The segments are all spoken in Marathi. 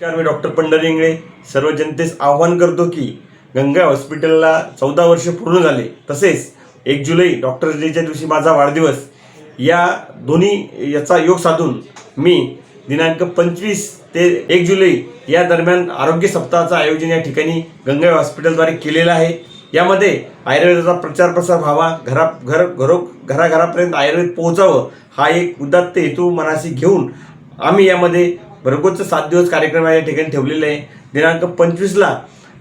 नमस्कार, मी डॉक्टर पंढरी इंगळे सर्व जनतेस आवाहन करतो की गंगा हॉस्पिटलला 14 वर्ष पूर्ण झाले. तसेच 1 जुलै डॉक्टर डेच्या दिवशी माझा वाढदिवस, या दोन्ही याचा योग साधून मी दिनांक 25 ते 1 जुलै या दरम्यान आरोग्य सप्ताहाचं आयोजन या ठिकाणी गंगा हॉस्पिटलद्वारे केलेलं आहे. यामध्ये आयुर्वेदाचा प्रचार प्रसार व्हावा, घराघरापर्यंत आयुर्वेद पोहोचावं, हा एक उदात्त हेतू मनाशी घेऊन आम्ही यामध्ये भरघोस 7 दिवस कार्यक्रम या ठिकाणी ठेवलेले आहे. दिनांक 25ला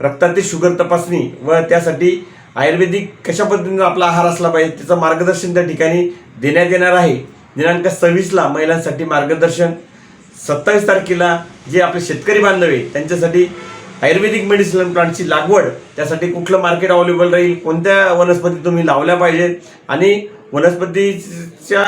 रक्तातील शुगर तपासणी व त्यासाठी आयुर्वेदिक कशा पद्धतीने आपला आहार असला पाहिजे त्याचं मार्गदर्शन त्या ठिकाणी देण्यात येणार आहे. दिनांक 26ला महिलांसाठी मार्गदर्शन, 27 तारखेला जे आपले शेतकरी बांधव आहे त्यांच्यासाठी आयुर्वेदिक मेडिसिनल प्लांटची लागवड, त्यासाठी कुठलं मार्केट अवेलेबल राहील, कोणत्या वनस्पती तुम्ही लावल्या पाहिजेत आणि वनस्पतीच्या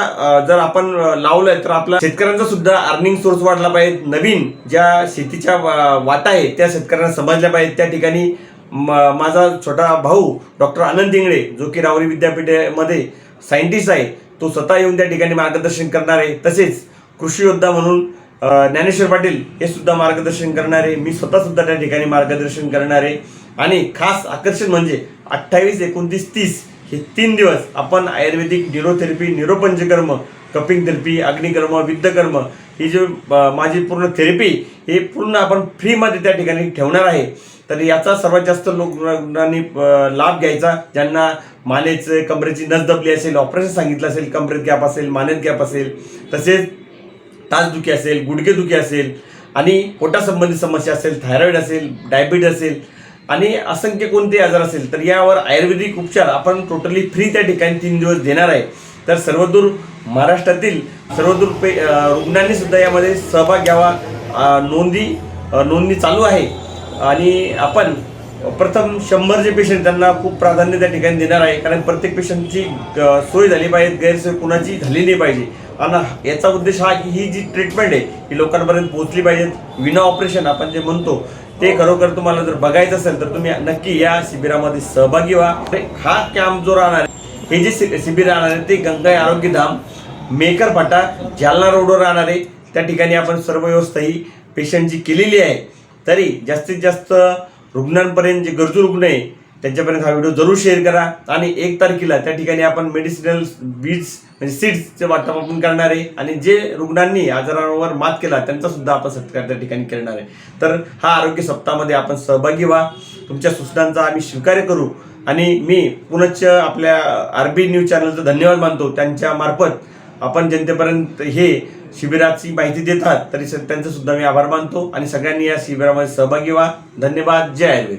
जर आपण लावलंय तर आपला शेतकऱ्यांचा सुद्धा अर्निंग सोर्स वाढला पाहिजे. नवीन ज्या शेतीच्या वाटा आहे त्या शेतकऱ्यांना समजल्या पाहिजेत. त्या ठिकाणी माझा छोटा भाऊ डॉक्टर आनंद इंगळे, जो की राहुरी विद्यापीठामध्ये सायंटिस्ट आहे, तो स्वतः येऊन त्या ठिकाणी मार्गदर्शन करणार आहे. तसेच कृषी योद्धा म्हणून ज्ञानेश्वर पाटील हे सुद्धा मार्गदर्शन करणार आहे. मी स्वतः सुद्धा त्या ठिकाणी मार्गदर्शन करणार आहे. आणि खास आकर्षण म्हणजे 28, 29, 30 हे 3 दिवस आपण आयुर्वेदिक न्यूरोथेरपी, न्यूरोपंचकर्म, कपिंग थेरपी, अग्निकर्म, विद्धकर्म ही जी माझी पूर्ण थेरपी हे पूर्ण आपण फ्रीमध्ये त्या ठिकाणी ठेवणार आहे. तर याचा सर्वात जास्त लोकांनी लाभ घ्यायचा. ज्यांना मानेचं, कमरेची नस दबली असेल, ऑपरेशन सांगितलं असेल, कमरेत गॅप असेल, मानेत गॅप असेल, तसेच टाचदुखी असेल, गुडघेदुखी असेल आणि पोटासंबंधी समस्या असेल, थायरॉइड असेल, डायबिटीज असेल आणि असंख्य कोणतेही आजार असेल, तर यावर आयुर्वेदिक उपचार आपण टोटली फ्री त्या ठिकाणी 3 दिवस देणार आहे. तर सर्वदूर महाराष्ट्रातील सर्वदूर रुग्णांनी सुद्धा यामध्ये सहभाग घ्यावा. नोंदणी चालू आहे आणि आपण प्रथम 100 जे पेशंट त्यांना खूप प्राधान्य त्या ठिकाणी देणार आहे. कारण प्रत्येक पेशंटची सोय झाली पाहिजे, गैरसोय कुणाची झाली नाही पाहिजे. आणि याचा उद्देश हा की ही जी ट्रीटमेंट आहे ही लोकांपर्यंत पोहोचली पाहिजे. विना ऑपरेशन आपण जे म्हणतो ते खरोखर तुम्हाला जर बघायचं असेल तर तुम्ही नक्की या शिबिरामध्ये सहभागी व्हा. हा कॅम्प जो राहणार आहे, हे जे शिबिर राहणार आहे ते गंगा आरोग्यधाम, मेकर फाटा, जालना रोडवर राहणार आहे. त्या ठिकाणी आपण सर्व व्यवस्था ही पेशंटची केलेली आहे. तरी जास्तीत जास्त रुग्णांपर्यंत जे गरजू रुग्ण आहे त्यांच्यापर्यंत हा व्हिडिओ जरूर शेअर करा. आणि 1 तारखेला त्या ठिकाणी आपण मेडिसिनल बीड्स म्हणजे सीड्सचे वाटप आपण करणार आहे. आणि जे रुग्णांनी आजारांवर मात केला त्यांचा सुद्धा आपण सत्कार त्या ठिकाणी करणार आहे. तर हा आरोग्य सप्ताहामध्ये आपण सहभागी व्हा. तुमच्या सूचनांचा आम्ही स्वीकार करू. आणि मी पुनश्च आपल्या RB न्यूज चॅनलचा धन्यवाद मानतो. त्यांच्या मार्फत आपण जनतेपर्यंत हे शिबिराची माहिती देतात, तरी त्यांचा सुद्धा मी आभार मानतो. आणि सगळ्यांनी या शिबिरामध्ये सहभागी व्हा. धन्यवाद. जय आयुर्वेद.